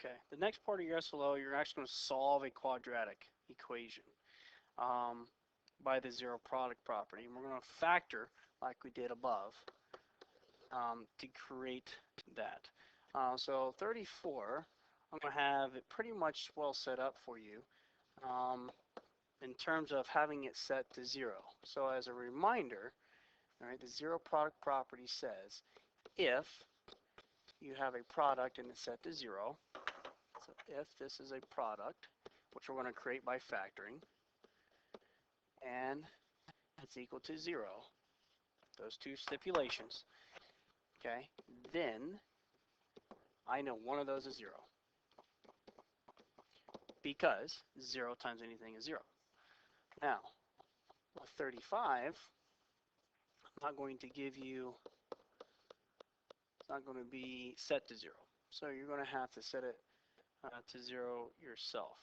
Okay, the next part of your SLO, you're actually going to solve a quadratic equation by the zero product property. And we're going to factor like we did above to create that. So 34, I'm going to have it pretty much well set up for you in terms of having it set to 0. So as a reminder, all right, the zero product property says if you have a product and it's set to 0, so if this is a product, which we're going to create by factoring, and it's equal to 0, those two stipulations, okay, then I know one of those is 0, because 0 times anything is 0. Now, with 35, I'm not going to give you, it's not going to be set to 0. So you're going to have to set it to 0 yourself.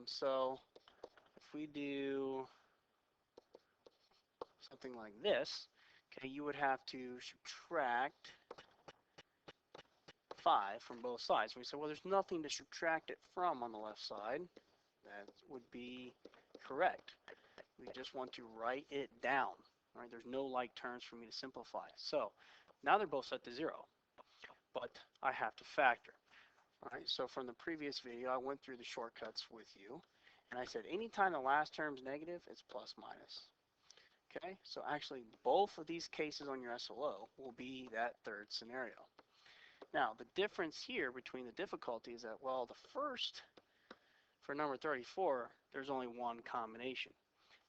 So if we do something like this, okay, you would have to subtract 5 from both sides. We say, well, there's nothing to subtract it from on the left side. That would be correct. We just want to write it down. Right? There's no like terms for me to simplify. So now they're both set to 0, but I have to factor. All right, so from the previous video, I went through the shortcuts with you, and I said anytime the last term is negative, it's plus minus. Okay, so actually both of these cases on your SLO will be that third scenario. Now, the difference here between the difficulty is that, well, the first, for number 34, there's only one combination,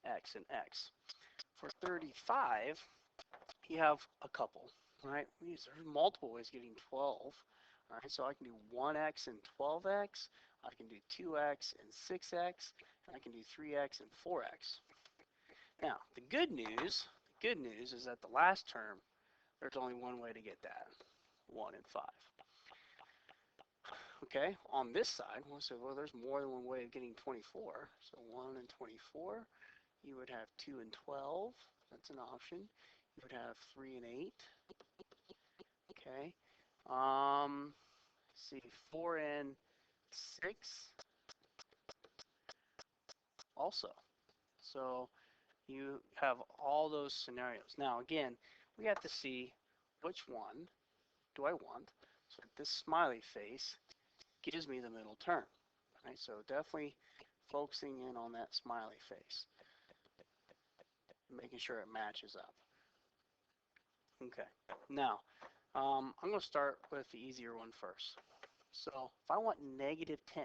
x and x. For 35, you have a couple, right? There's multiple ways of getting 12. All right, so I can do 1x and 12x, I can do 2x and 6x, and I can do 3x and 4x. Now, the good news is that the last term, there's only one way to get that, 1 and 5. Okay, on this side, we'll say, well, there's more than one way of getting 24. So 1 and 24, you would have 2 and 12, that's an option. You would have 3 and 8. Okay. See, 4 and 6 also. So you have all those scenarios. Now again, we have to see which one do I want. So this smiley face gives me the middle term. Right? So definitely focusing in on that smiley face, making sure it matches up. Okay. Now, I'm going to start with the easier one first. So if I want negative 10,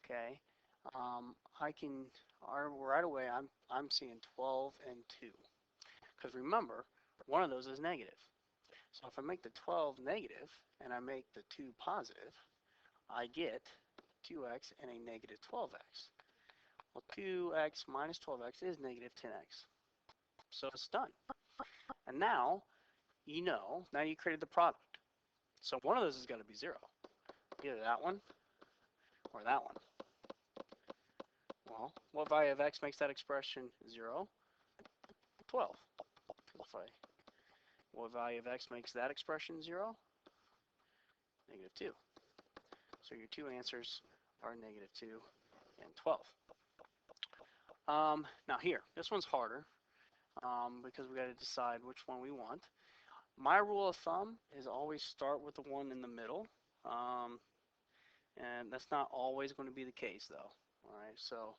okay, I can, right away I'm seeing 12 and 2. Because remember, one of those is negative. So if I make the 12 negative and I make the 2 positive, I get 2x and a negative 12x. Well, 2x minus 12x is negative 10x. So it's done. And now, now you created the product. So one of those has got to be 0. Either that one or that one. Well, what value of x makes that expression 0? 12. What value of x makes that expression 0? Negative 2. So your two answers are negative 2 and 12. Now here, this one's harder because we got to decide which one we want. My rule of thumb is always start with the one in the middle. And that's not always going to be the case though. Alright, so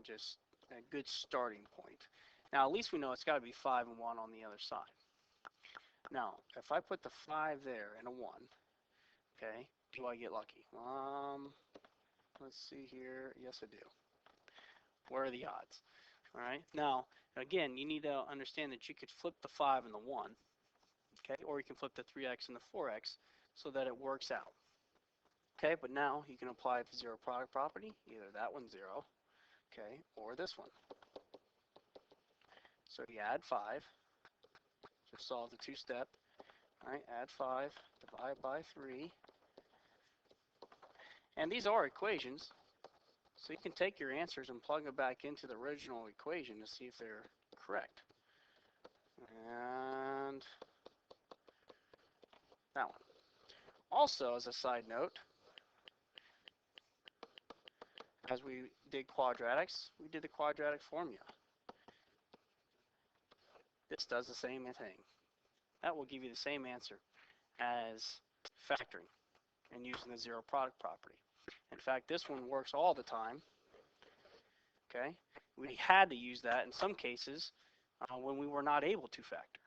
just a good starting point. Now at least we know it's got to be 5 and 1 on the other side. Now, if I put the 5 there and a 1, okay, do I get lucky? Let's see here. Yes, I do. What are the odds? Alright, now, again, you need to understand that you could flip the 5 and the 1, okay, or you can flip the 3x and the 4x so that it works out. Okay, but now you can apply the zero product property, either that one's 0, okay, or this one. So you add 5, just solve the two-step, alright, add 5, divide by 3, and these are equations, so you can take your answers and plug them back into the original equation to see if they're correct. And that one. Also, as a side note, as we did quadratics, we did the quadratic formula. This does the same thing. That will give you the same answer as factoring and using the zero product property. In fact, this one works all the time. Okay, we had to use that in some cases when we were not able to factor.